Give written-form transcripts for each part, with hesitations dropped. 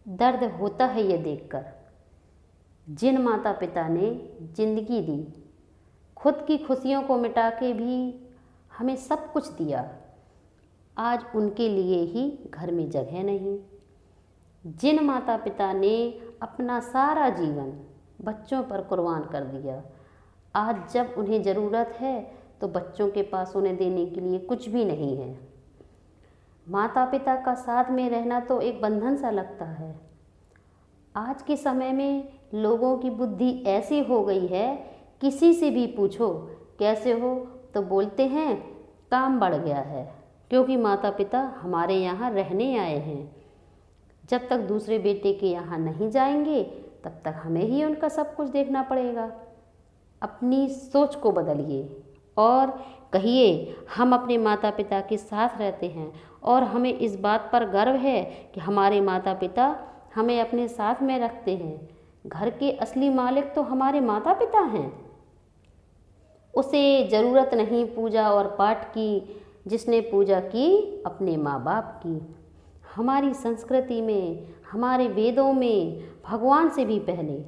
दर्द होता है ये देखकर, जिन माता पिता ने जिंदगी दी, खुद की खुशियों को मिटा के भी हमें सब कुछ दिया, आज उनके लिए ही घर में जगह नहीं। जिन माता पिता ने अपना सारा जीवन बच्चों पर कुर्बान कर दिया, आज जब उन्हें ज़रूरत है तो बच्चों के पास उन्हें देने के लिए कुछ भी नहीं है। माता पिता का साथ में रहना तो एक बंधन सा लगता है। आज के समय में लोगों की बुद्धि ऐसी हो गई है, किसी से भी पूछो कैसे हो तो बोलते हैं काम बढ़ गया है, क्योंकि माता पिता हमारे यहाँ रहने आए हैं। जब तक दूसरे बेटे के यहाँ नहीं जाएंगे तब तक हमें ही उनका सब कुछ देखना पड़ेगा। अपनी सोच को बदलिए और कहिए हम अपने माता पिता के साथ रहते हैं और हमें इस बात पर गर्व है कि हमारे माता पिता हमें अपने साथ में रखते हैं। घर के असली मालिक तो हमारे माता पिता हैं। उसे ज़रूरत नहीं पूजा और पाठ की, जिसने पूजा की अपने माँ बाप की। हमारी संस्कृति में, हमारे वेदों में भगवान से भी पहले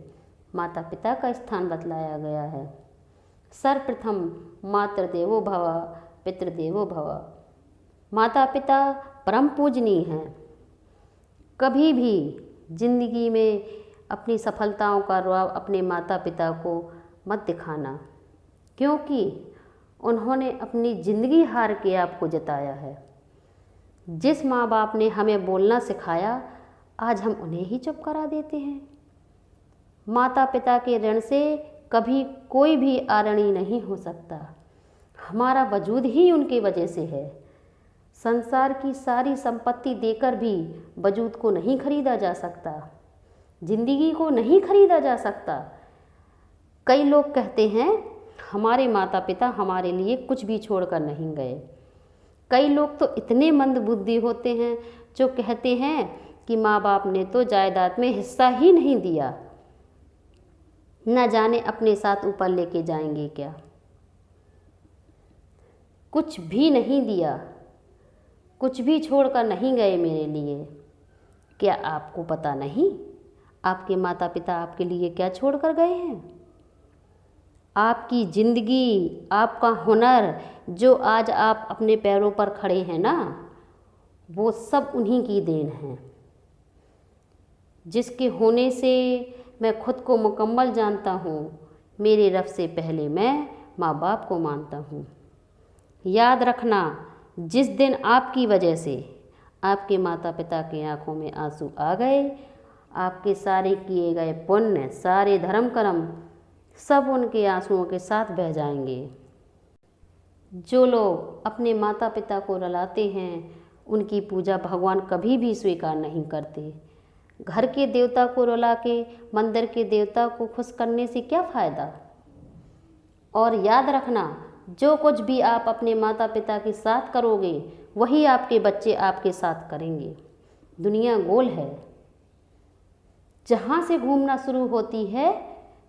माता पिता का स्थान बतलाया गया है। सर्वप्रथम मातृदेवो भव पितृदेवो भव। माता पिता परम पूजनीय हैं। कभी भी जिंदगी में अपनी सफलताओं का रुआब अपने माता पिता को मत दिखाना, क्योंकि उन्होंने अपनी ज़िंदगी हार के आपको जताया है। जिस माँ बाप ने हमें बोलना सिखाया, आज हम उन्हें ही चुप करा देते हैं। माता पिता के ऋण से कभी कोई भी आऋणी नहीं हो सकता। हमारा वजूद ही उनकी वजह से है। संसार की सारी संपत्ति देकर भी वजूद को नहीं खरीदा जा सकता, जिंदगी को नहीं खरीदा जा सकता। कई लोग कहते हैं हमारे माता पिता हमारे लिए कुछ भी छोड़कर नहीं गए। कई लोग तो इतने मंद बुद्धि होते हैं जो कहते हैं कि माँ बाप ने तो जायदाद में हिस्सा ही नहीं दिया, न जाने अपने साथ ऊपर लेके जाएंगे क्या। कुछ भी नहीं दिया, कुछ भी छोड़कर नहीं गए मेरे लिए। क्या आपको पता नहीं आपके माता पिता आपके लिए क्या छोड़कर गए हैं? आपकी ज़िंदगी, आपका हुनर, जो आज आप अपने पैरों पर खड़े हैं ना, वो सब उन्हीं की देन है, जिसके होने से मैं खुद को मुकम्मल जानता हूँ। मेरे रब से पहले मैं माँ बाप को मानता हूँ। याद रखना, जिस दिन आपकी वजह से आपके माता पिता की आंखों में आंसू आ गए, आपके सारे किए गए पुण्य, सारे धर्म कर्म सब उनके आंसुओं के साथ बह जाएंगे। जो लोग अपने माता पिता को रुलाते हैं, उनकी पूजा भगवान कभी भी स्वीकार नहीं करते। घर के देवता को रुला के मंदिर के देवता को खुश करने से क्या फ़ायदा। और याद रखना, जो कुछ भी आप अपने माता पिता के साथ करोगे, वही आपके बच्चे आपके साथ करेंगे। दुनिया गोल है, जहाँ से घूमना शुरू होती है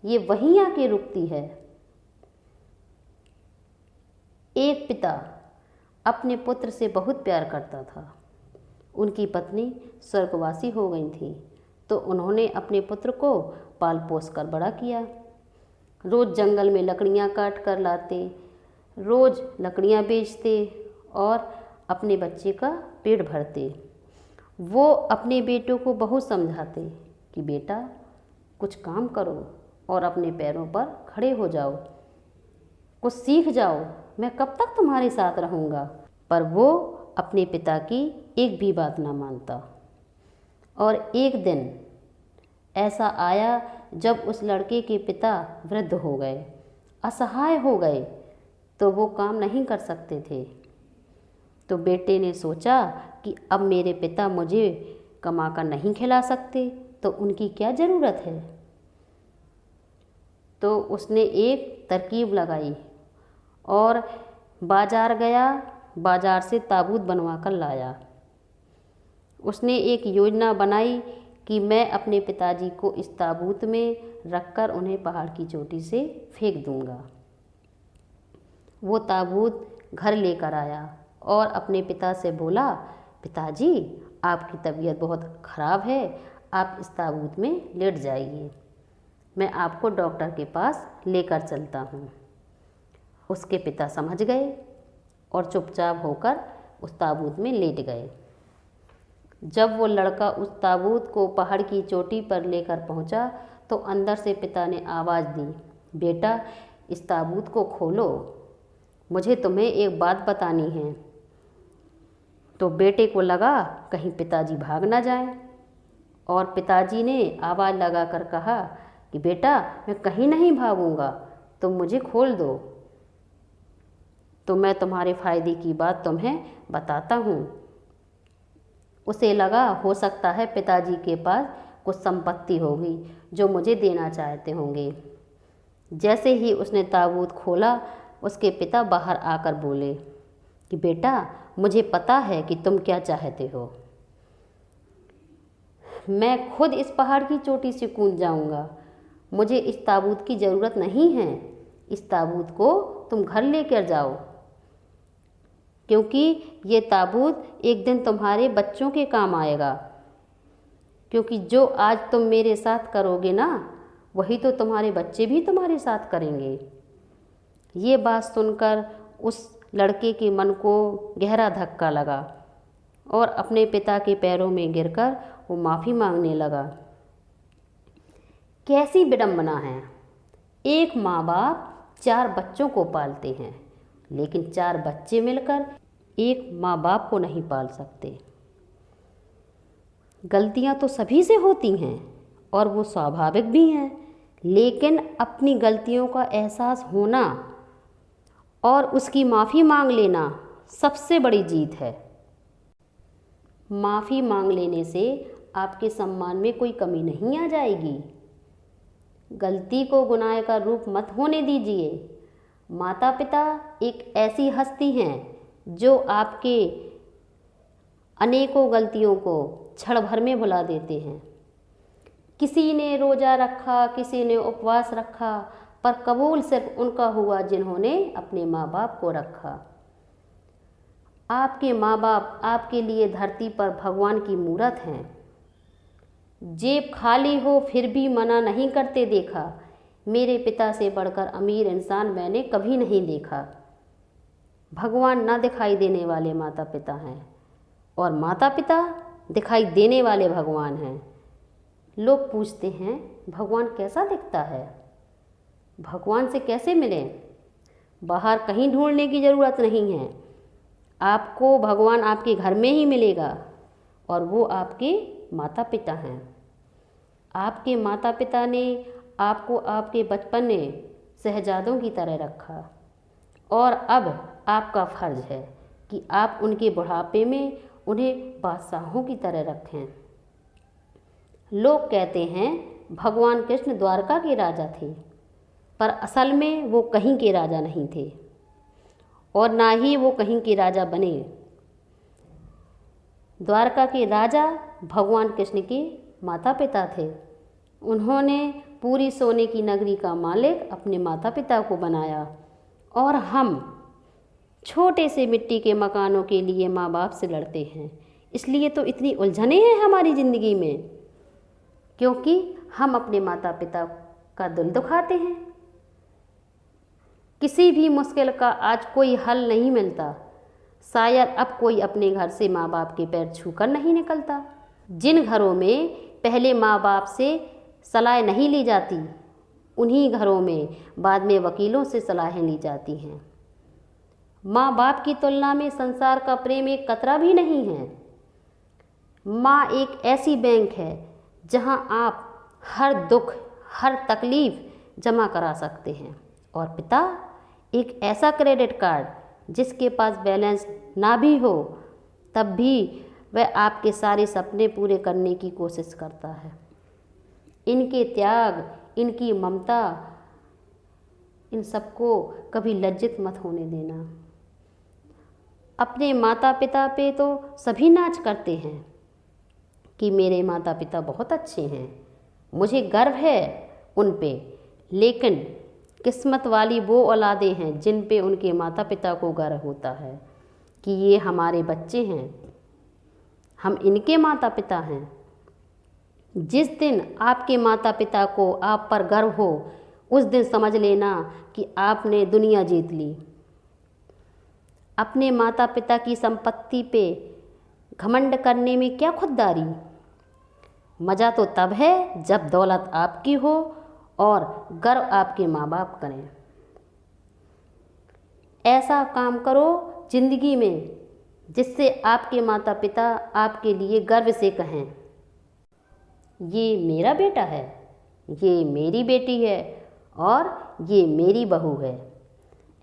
ये वहीं आके रुकती है। एक पिता अपने पुत्र से बहुत प्यार करता था। उनकी पत्नी स्वर्गवासी हो गई थी, तो उन्होंने अपने पुत्र को पाल पोस कर बड़ा किया। रोज़ जंगल में लकड़ियाँ काट कर लाते, रोज़ लकड़ियाँ बेचते और अपने बच्चे का पेट भरते। वो अपने बेटों को बहुत समझाते कि बेटा कुछ काम करो और अपने पैरों पर खड़े हो जाओ, कुछ सीख जाओ, मैं कब तक तुम्हारे साथ रहूँगा। पर वो अपने पिता की एक भी बात ना मानता। और एक दिन ऐसा आया जब उस लड़के के पिता वृद्ध हो गए, असहाय हो गए, तो वो काम नहीं कर सकते थे। तो बेटे ने सोचा कि अब मेरे पिता मुझे कमा कर नहीं खिला सकते, तो उनकी क्या ज़रूरत है। तो उसने एक तरकीब लगाई और बाज़ार गया, बाज़ार से ताबूत बनवा कर लाया। उसने एक योजना बनाई कि मैं अपने पिताजी को इस ताबूत में रखकर उन्हें पहाड़ की चोटी से फेंक दूंगा। वो ताबूत घर लेकर आया और अपने पिता से बोला, पिताजी आपकी तबीयत बहुत ख़राब है, आप इस ताबूत में लेट जाइए, मैं आपको डॉक्टर के पास लेकर चलता हूँ। उसके पिता समझ गए और चुपचाप होकर उस ताबूत में लेट गए। जब वो लड़का उस ताबूत को पहाड़ की चोटी पर लेकर पहुंचा तो अंदर से पिता ने आवाज़ दी, बेटा इस ताबूत को खोलो, मुझे तुम्हें एक बात बतानी है। तो बेटे को लगा कहीं पिताजी भाग ना जाएं, और पिताजी ने आवाज़ लगाकर कहा कि बेटा मैं कहीं नहीं भागूंगा, तुम मुझे खोल दो। तो मैं तुम्हारे फ़ायदे की बात तुम्हें बताता हूँ। उसे लगा हो सकता है पिताजी के पास कुछ संपत्ति होगी जो मुझे देना चाहते होंगे। जैसे ही उसने ताबूत खोला उसके पिता बाहर आकर बोले कि बेटा मुझे पता है कि तुम क्या चाहते हो, मैं खुद इस पहाड़ की चोटी से कूद जाऊंगा, मुझे इस ताबूत की ज़रूरत नहीं है, इस ताबूत को तुम घर लेकर जाओ, क्योंकि ये ताबूत एक दिन तुम्हारे बच्चों के काम आएगा, क्योंकि जो आज तुम मेरे साथ करोगे ना वही तो तुम्हारे बच्चे भी तुम्हारे साथ करेंगे। ये बात सुनकर उस लड़के के मन को गहरा धक्का लगा और अपने पिता के पैरों में गिरकर वो माफ़ी मांगने लगा। कैसी विडंबना है, एक माँ बाप 4 बच्चों को पालते हैं लेकिन 4 बच्चे मिलकर एक माँ बाप को नहीं पाल सकते। गलतियाँ तो सभी से होती हैं और वो स्वाभाविक भी हैं, लेकिन अपनी गलतियों का एहसास होना और उसकी माफ़ी मांग लेना सबसे बड़ी जीत है। माफ़ी मांग लेने से आपके सम्मान में कोई कमी नहीं आ जाएगी। गलती को गुनाह का रूप मत होने दीजिए। माता पिता एक ऐसी हस्ती हैं जो आपके अनेकों गलतियों को क्षण भर में भुला देते हैं। किसी ने रोज़ा रखा, किसी ने उपवास रखा, पर कबूल सिर्फ उनका हुआ जिन्होंने अपने माँ बाप को रखा। आपके माँ बाप आपके लिए धरती पर भगवान की मूरत हैं। जेब खाली हो फिर भी मना नहीं करते देखा। मेरे पिता से बढ़कर अमीर इंसान मैंने कभी नहीं देखा। भगवान ना दिखाई देने वाले माता पिता हैं और माता पिता दिखाई देने वाले भगवान हैं। लोग पूछते हैं भगवान कैसा दिखता है, भगवान से कैसे मिलें? बाहर कहीं ढूंढने की ज़रूरत नहीं है। आपको भगवान आपके घर में ही मिलेगा और वो आपके माता पिता हैं। आपके माता पिता ने आपको आपके बचपन में शहजादों की तरह रखा और अब आपका फ़र्ज़ है कि आप उनके बुढ़ापे में उन्हें बादशाहों की तरह रखें। लोग कहते हैं भगवान कृष्ण द्वारका के राजा थे, पर असल में वो कहीं के राजा नहीं थे और ना ही वो कहीं के राजा बने। द्वारका के राजा भगवान कृष्ण के माता पिता थे। उन्होंने पूरी सोने की नगरी का मालिक अपने माता पिता को बनाया और हम छोटे से मिट्टी के मकानों के लिए माँ बाप से लड़ते हैं। इसलिए तो इतनी उलझनें हैं हमारी ज़िंदगी में, क्योंकि हम अपने माता पिता का दिल दुखाते हैं। किसी भी मुश्किल का आज कोई हल नहीं मिलता। शायद अब कोई अपने घर से माँ बाप के पैर छूकर नहीं निकलता। जिन घरों में पहले माँ बाप से सलाह नहीं ली जाती, उन्हीं घरों में बाद में वकीलों से सलाहें ली जाती हैं। माँ बाप की तुलना में संसार का प्रेम एक कतरा भी नहीं है। माँ एक ऐसी बैंक है जहाँ आप हर दुख, हर तकलीफ़ जमा करा सकते हैं, और पिता एक ऐसा क्रेडिट कार्ड जिसके पास बैलेंस ना भी हो तब भी वह आपके सारे सपने पूरे करने की कोशिश करता है। इनके त्याग, इनकी ममता, इन सबको कभी लज्जित मत होने देना। अपने माता पिता पे तो सभी नाच करते हैं कि मेरे माता पिता बहुत अच्छे हैं, मुझे गर्व है उन पे, लेकिन किस्मत वाली वो औलादें हैं जिन पे उनके माता पिता को गर्व होता है कि ये हमारे बच्चे हैं, हम इनके माता पिता हैं। जिस दिन आपके माता पिता को आप पर गर्व हो, उस दिन समझ लेना कि आपने दुनिया जीत ली। अपने माता पिता की संपत्ति पे घमंड करने में क्या खुददारी। मज़ा तो तब है जब दौलत आपकी हो और गर्व आपके माँ बाप करें। ऐसा काम करो जिंदगी में जिससे आपके माता पिता आपके लिए गर्व से कहें, ये मेरा बेटा है, ये मेरी बेटी है और ये मेरी बहू है।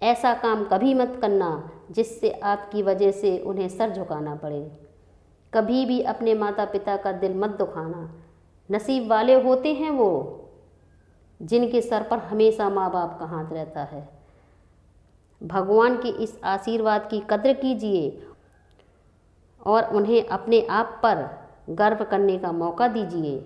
ऐसा काम कभी मत करना जिससे आपकी वजह से उन्हें सर झुकाना पड़े। कभी भी अपने माता पिता का दिल मत दुखाना। नसीब वाले होते हैं वो जिनके सर पर हमेशा माँ बाप का हाथ रहता है। भगवान के इस आशीर्वाद की कद्र कीजिए और उन्हें अपने आप पर गर्व करने का मौका दीजिए।